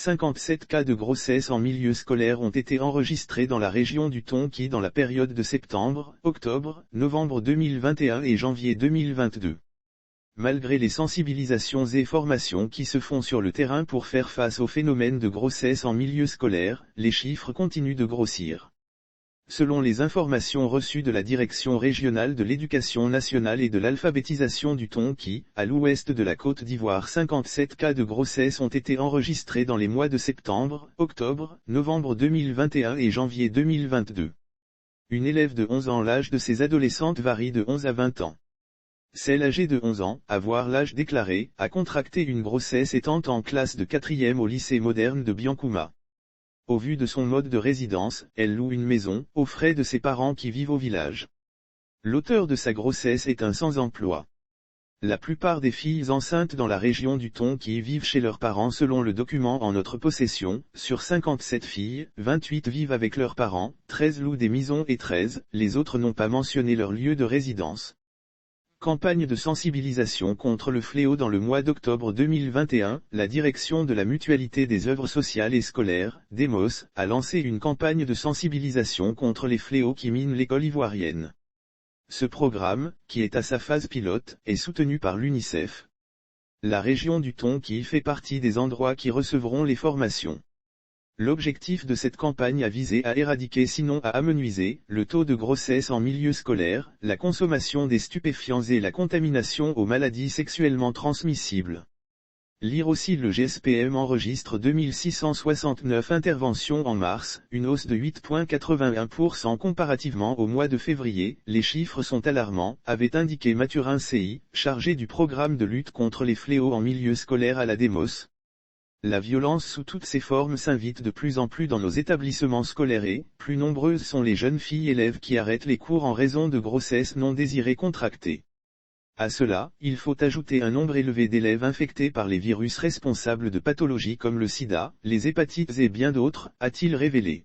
57 cas de grossesse en milieu scolaire ont été enregistrés dans la région du Tonki dans la période de septembre, octobre, novembre 2021 et janvier 2022. Malgré les sensibilisations et formations qui se font sur le terrain pour faire face au phénomène de grossesse en milieu scolaire, les chiffres continuent de grossir. Selon les informations reçues de la Direction régionale de l'éducation nationale et de l'alphabétisation du Tonki, à l'ouest de la Côte d'Ivoire, 57 cas de grossesse ont été enregistrés dans les mois de septembre, octobre, novembre 2021 et janvier 2022. Une élève de 11 ans. L'âge de ces adolescentes varie de 11 à 20 ans. Celle âgée de 11 ans, à voir l'âge déclaré, a contracté une grossesse étant en classe de 4e au lycée moderne de Biancouma. Au vu de son mode de résidence, elle loue une maison, aux frais de ses parents qui vivent au village. L'auteur de sa grossesse est un sans-emploi. La plupart des filles enceintes dans la région du Tonki vivent chez leurs parents selon le document en notre possession. Sur 57 filles, 28 vivent avec leurs parents, 13 louent des maisons et 13, les autres n'ont pas mentionné leur lieu de résidence. Campagne de sensibilisation contre le fléau. Dans le mois d'octobre 2021, la Direction de la Mutualité des œuvres sociales et scolaires, DEMOS, a lancé une campagne de sensibilisation contre les fléaux qui minent l'école ivoirienne. Ce programme, qui est à sa phase pilote, est soutenu par l'UNICEF. La région du Tonki fait partie des endroits qui recevront les formations. L'objectif de cette campagne a visé à éradiquer sinon à amenuiser le taux de grossesse en milieu scolaire, la consommation des stupéfiants et la contamination aux maladies sexuellement transmissibles. Lire aussi le GSPM enregistre 2669 interventions en mars, une hausse de 8,81% comparativement au mois de février. Les chiffres sont alarmants, avait indiqué Mathurin CI, chargé du programme de lutte contre les fléaux en milieu scolaire à la DEMOS. La violence sous toutes ses formes s'invite de plus en plus dans nos établissements scolaires et, plus nombreuses sont les jeunes filles élèves qui arrêtent les cours en raison de grossesses non désirées contractées. À cela, il faut ajouter un nombre élevé d'élèves infectés par les virus responsables de pathologies comme le sida, les hépatites et bien d'autres, a-t-il révélé.